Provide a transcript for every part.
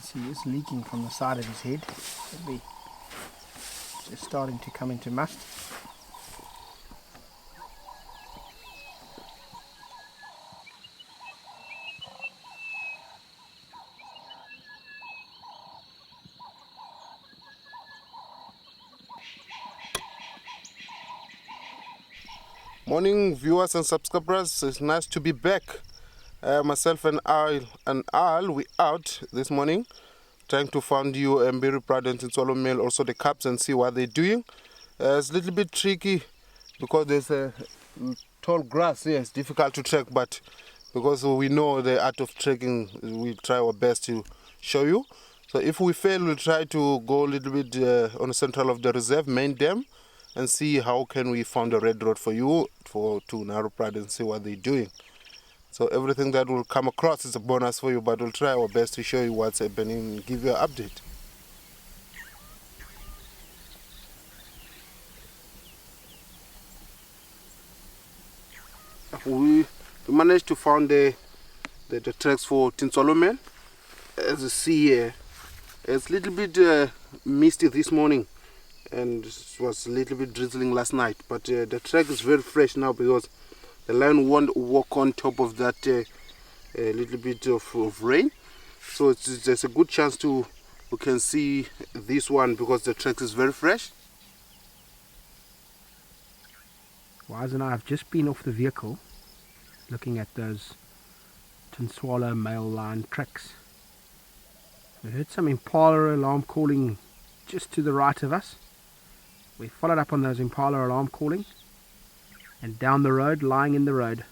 You see it's leaking from the side of his head. It'll be just starting to come into must. Morning viewers and subscribers, it's nice to be back. Myself and Al, we out this morning trying to find you Mbiri Pride and Tintswalo Male, also the cubs, and see what they're doing. It's a little bit tricky because there's a tall grass here. It's difficult to track, but because we know the art of trekking, we try our best to show you. So if we fail, we'll try to go a little bit on the central of the reserve main dam and see how can we find a red road for you to Narrow Pride and see what they're doing. So everything that will come across is a bonus for you, but we'll try our best to show you what's happening and give you an update. We managed to find the tracks for Tintswalo Males. As you see here, it's a little bit misty this morning, and it was a little bit drizzling last night, but the track is very fresh now because the lion won't walk on top of that little bit of rain. So there's a good chance we can see this one because the track is very fresh. Wise and I have just been off the vehicle looking at those Tintswalo male lion tracks. We heard some impala alarm calling just to the right of us. We followed up on those impala alarm calling, and down the road, lying in the road,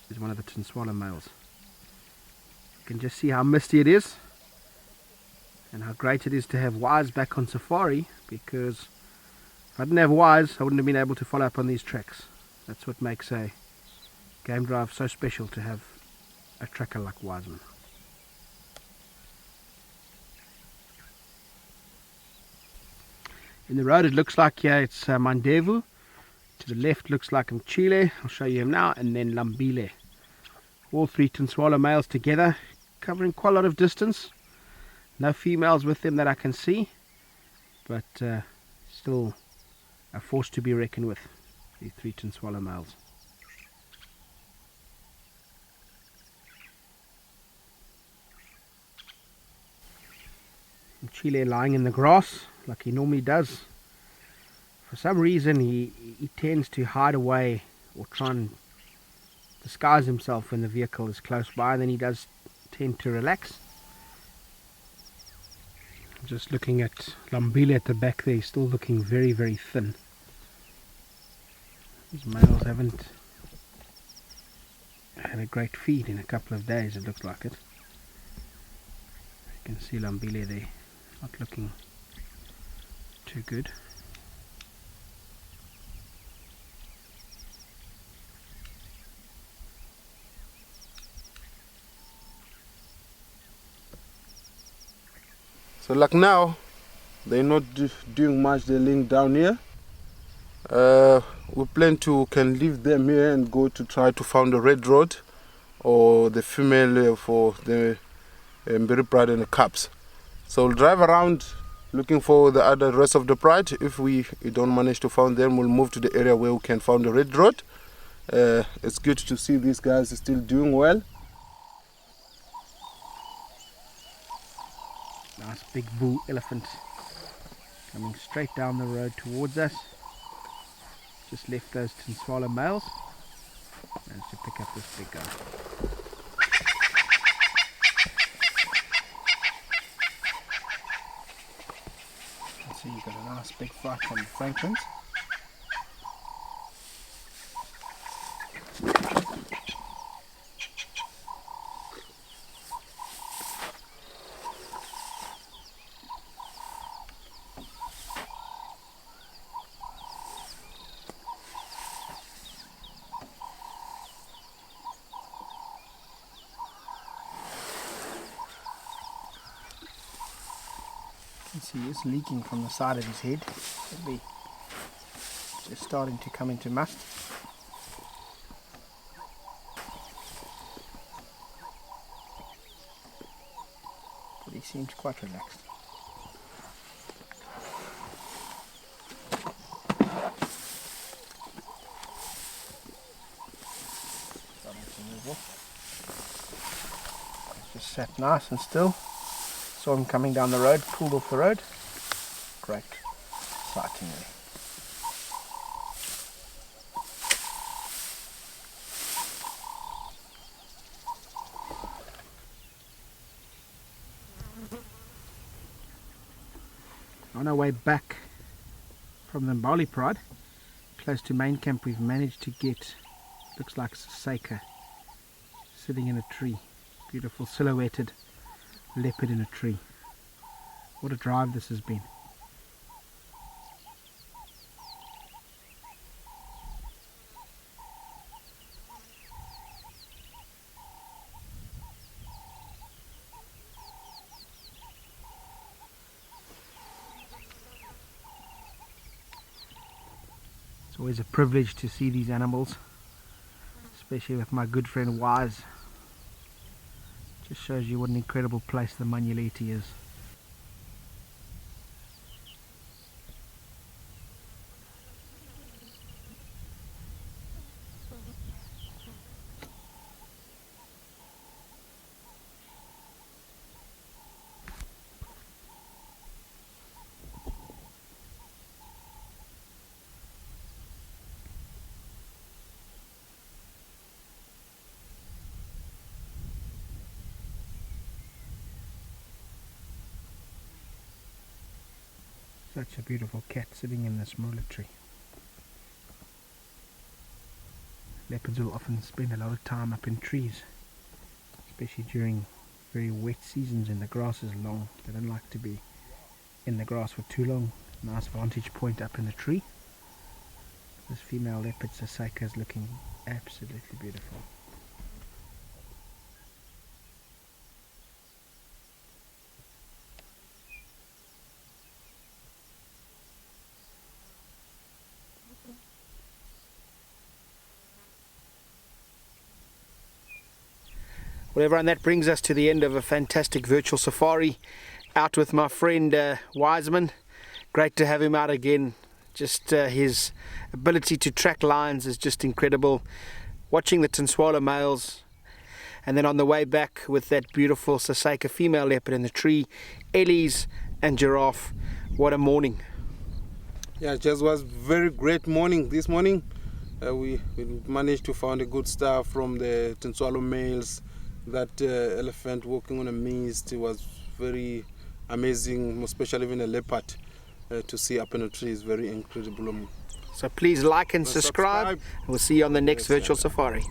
is one of the Tintswalo males. You can just see how misty it is and how great it is to have Wise back on safari, because if I didn't have Wise, I wouldn't have been able to follow up on these tracks. That's what makes a game drive so special, to have a tracker like Wiseman. In the road it looks like it's Mandevu. To the left looks like Mchile, I'll show you him now, and then Lambile. All three Tintswalo males together, covering quite a lot of distance. No females with them that I can see, but still a force to be reckoned with, these three Tintswalo males. Mchile lying in the grass like he normally does. For some reason he tends to hide away or try and disguise himself when the vehicle is close by, and then he does tend to relax. Just looking at Lambile at the back there, he's still looking very, very thin. These males haven't had a great feed in a couple of days, it looks like it. You can see Lambile there, not looking too good. So like now, they're not doing much, they're laying down here. We plan to can leave them here and go to try to find the red road or the female for the Mbiri Pride and the cubs. So we'll drive around looking for the rest of the pride. If we don't manage to find them, we'll move to the area where we can find the red road. It's good to see these guys are still doing well. Nice big bull elephant coming straight down the road towards us. Just left those Tintswalo males. Managed to pick up this big guy. You see, you've got a nice big fight from the Franklins. You see it's leaking from the side of his head. It'll be just starting to come into must. seems quite relaxed. Starting to move off. Just sat nice and still. Saw him coming down the road, pulled off the road. Great sighting there. On our way back from the Mbali Pride, close to main camp, we've managed to get, looks like Saseka, sitting in a tree. Beautiful silhouetted leopard in a tree. What a drive this has been. It's always a privilege to see these animals, especially with my good friend Wise. Just shows you what an incredible place the Manyeleti is. Such a beautiful cat sitting in this mola tree. Leopards will often spend a lot of time up in trees, especially during very wet seasons when the grass is long. They don't like to be in the grass for too long. Nice vantage point up in the tree. This female leopard Saseka is looking absolutely beautiful. Well everyone, that brings us to the end of a fantastic virtual safari out with my friend Wiseman. Great to have him out again. Just his ability to track lines is just incredible. Watching the Tintswalo Males, and then on the way back with that beautiful Saseka female leopard in the tree, Ellies and giraffe. What a morning. Yeah, it just was very great morning this morning. We managed to find a good stuff from the Tintswalo Males. That elephant walking on a mist, it was very amazing, especially even a leopard to see up in a tree is very incredible. So please like and subscribe. We'll see you on the next virtual safari.